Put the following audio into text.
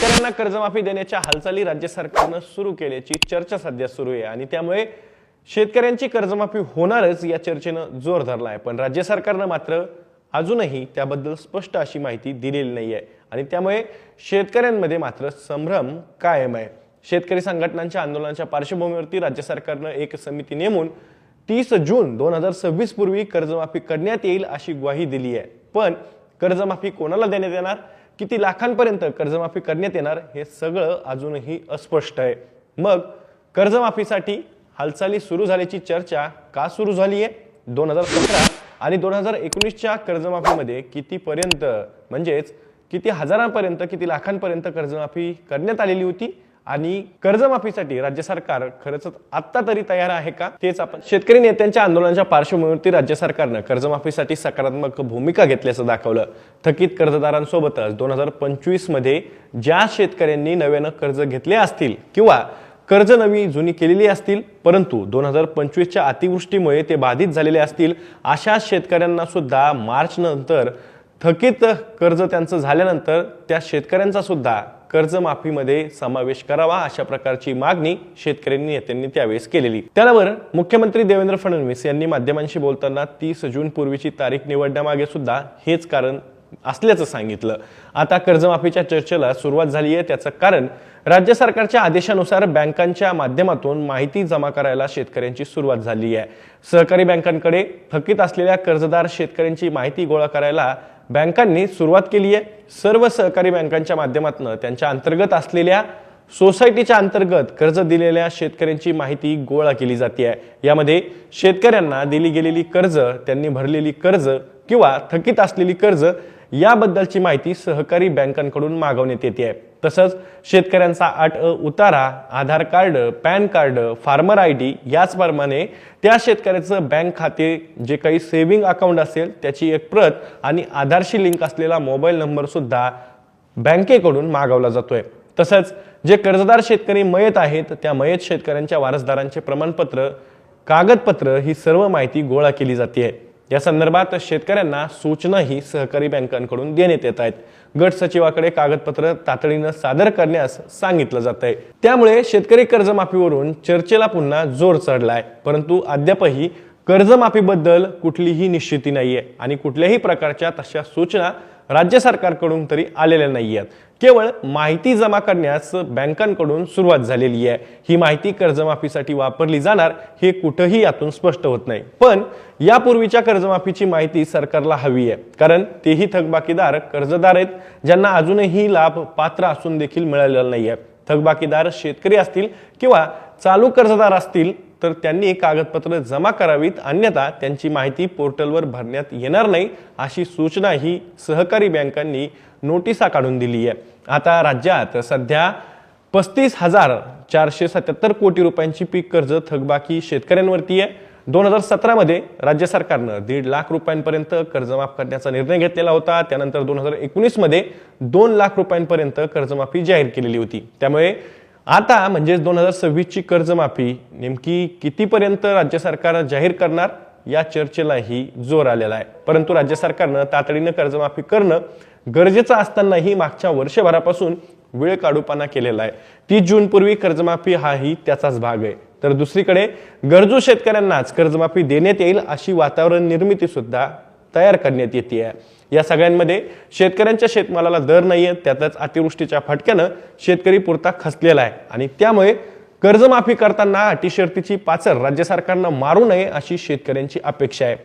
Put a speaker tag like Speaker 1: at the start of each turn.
Speaker 1: शेतकऱ्यांना कर्जमाफी देण्याच्या हालचाली राज्य सरकारने सुरू केल्याची चर्चा सध्या सुरू आहे आणि त्यामुळे शेतकऱ्यांची कर्जमाफी होणारच या चर्चेनं जोर धरला आहे। पण राज्य सरकारने मात्र अजूनही त्याबद्दल स्पष्ट अशी माहिती दिलेली नाहीये आणि त्यामुळे शेतकऱ्यांमध्ये मात्र संभ्रम कायम आहे। शेतकरी संघटनांच्या आंदोलनाच्या पार्श्वभूमीवरती राज्य सरकारने एक समिती नेमून 30 जून 2026 पूर्वी कर्जमाफी करण्यात येईल अशी ग्वाही दिली आहे। पण कर्जमाफी कोणाला देण्यात येणार, किती लाखांपर्यंत कर्जमाफी करण्यात येणार हे सगळं अजूनही अस्पष्ट आहे। मग कर्जमाफीसाठी हालचाली सुरू झाल्याची चर्चा का सुरू झाली आहे? 2017 आणि 2019च्या कर्जमाफीमध्ये कितीपर्यंत म्हणजेच किती हजारांपर्यंत किती लाखांपर्यंत कर्जमाफी करण्यात आलेली होती आणि कर्जमाफीसाठी राज्य सरकार खरंच आता तरी तयार आहे का, तेच आपण शेतकरी नेत्यांच्या आंदोलनाच्या पार्श्वभूमीवरती राज्य सरकारने कर्जमाफीसाठी सकारात्मक भूमिका घेतल्याचं दाखवलं। थकीत कर्जदारांसोबतच 2025 मध्ये ज्या शेतकऱ्यांनी नव्यानं कर्ज घेतले असतील किंवा कर्ज नवी जुनी केलेली असतील परंतु 2025च्या अतिवृष्टीमुळे ते बाधित झालेले असतील अशा शेतकऱ्यांना सुद्धा मार्च नंतर थकीत कर्ज त्यांचं झाल्यानंतर त्या शेतकऱ्यांचा सुद्धा कर्जमाफीमध्ये समावेश करावा अशा प्रकारची मागणी शेतकरी नेत्यांनी त्यावेळेस केलेली। त्यावर मुख्यमंत्री देवेंद्र फडणवीस यांनी माध्यमांशी बोलताना 30 जून पूर्वीची तारीख निवडण्यामागे सुद्धा हेच कारण असल्याचं सांगितलं। आता कर्जमाफीच्या चर्चेला सुरुवात झाली आहे, त्याचं कारण राज्य सरकारच्या आदेशानुसार बँकांच्या माध्यमातून माहिती जमा करायला शेतकऱ्यांची सुरुवात झाली आहे। सहकारी बँकांकडे थकीत असलेल्या कर्जदार शेतकऱ्यांची माहिती गोळा करायला बँकांनी सुरुवात केली आहे। सर्व सहकारी बँकांच्या माध्यमातून त्यांच्या अंतर्गत असलेल्या सोसायटीच्या अंतर्गत कर्ज दिलेल्या शेतकऱ्यांची माहिती गोळा केली जाते आहे। यामध्ये शेतकऱ्यांना दिली गेलेली कर्ज, त्यांनी भरलेली कर्ज किंवा थकीत असलेली कर्ज याबद्दलची माहिती सहकारी बँकांकडून मागवण्यात येते आहे। तसंच शेतकऱ्यांचा 8 उतारा, Aadhaar card, PAN card, farmer ID याचप्रमाणे त्या शेतकऱ्याचं बँक खाते, जे काही सेव्हिंग अकाउंट असेल त्याची एक प्रत आणि आधारशी लिंक असलेला मोबाईल नंबर सुद्धा बँकेकडून मागवला जातोय। तसंच जे कर्जदार शेतकरी मयत आहेत त्या मयत शेतकऱ्यांच्या वारसदारांचे प्रमाणपत्र, कागदपत्र ही सर्व माहिती गोळा केली जाते। या संदर्भात शेतकऱ्यांना सूचनाही सहकारी बँकांकडून देण्यात येत आहेत। गट सचिवाकडे कागदपत्र तातडीने सादर करण्यास सांगितलं जात आहे। त्यामुळे शेतकरी कर्जमाफीवरून चर्चेला पुन्हा जोर चढलाय, परंतु अद्यापही कर्जमाफीबद्दल कुठलीही निश्चिती नाहीये आणि कुठल्याही प्रकारच्या तशा सूचना राज्य सरकारकडून तरी आलेल्या नाहीयेत। केवळ माहिती जमा करण्यास बँकांकडून सुरुवात झालेली आहे। ही माहिती कर्जमाफीसाठी वापरली जाणार हे कुठेही यातून स्पष्ट होत नाही। पण यापूर्वीच्या कर्जमाफीची माहिती सरकारला हवी आहे, कारण तेही थकबाकीदार कर्जदार आहेत ज्यांना अजूनही लाभ पात्र असून देखील मिळालेला नाहीये। थकबाकीदार शेतकरी असतील किंवा चालू कर्जदार असतील तर त्यांनी कागदपत्र जमा करावीत, अन्यथा त्यांची माहिती पोर्टलवर भरण्यात येणार नाही अशी सूचना ही सहकारी बँकांनी नोटिसा काढून दिली आहे। आता राज्यात सध्या 35,477 कोटी रुपयांची पीक कर्ज थकबाकी शेतकऱ्यांवरती आहे। 2017 मध्ये राज्य सरकारने 1.5 लाख रुपयांपर्यंत कर्जमाफ करण्याचा निर्णय घेतलेला होता। त्यानंतर 2019 मध्ये 2 लाख रुपयांपर्यंत कर्जमाफी जाहीर केलेली होती। त्यामुळे आता म्हणजे 2026 ची कर्जमाफी नेमकी कितीपर्यंत राज्य सरकार जाहीर करणार या चर्चेलाही जोर आलेला आहे। परंतु राज्य सरकारने तातडीने कर्जमाफी करणं गरजेचं असतानाही मागच्या वर्षभरापासून वेळ काढूपणा केलेला आहे। 30 जून पूर्वी कर्जमाफी हाही त्याचाच भाग आहे। तर दुसरीकडे गरजू शेतकऱ्यांनाच कर्जमाफी देण्यात येईल अशी वातावरण निर्मिती सुद्धा तयार करण्यात येते आहे। या सगळ्यांमध्ये शेतकऱ्यांच्या शेतमालाला दर नाहीये, त्यातच अतिवृष्टीच्या फटक्यानं शेतकरी पुरता खचलेला आहे आणि त्यामुळे कर्जमाफी करताना अटी शर्तीची पाचर राज्य सरकारनं मारू नये अशी शेतकऱ्यांची अपेक्षा आहे।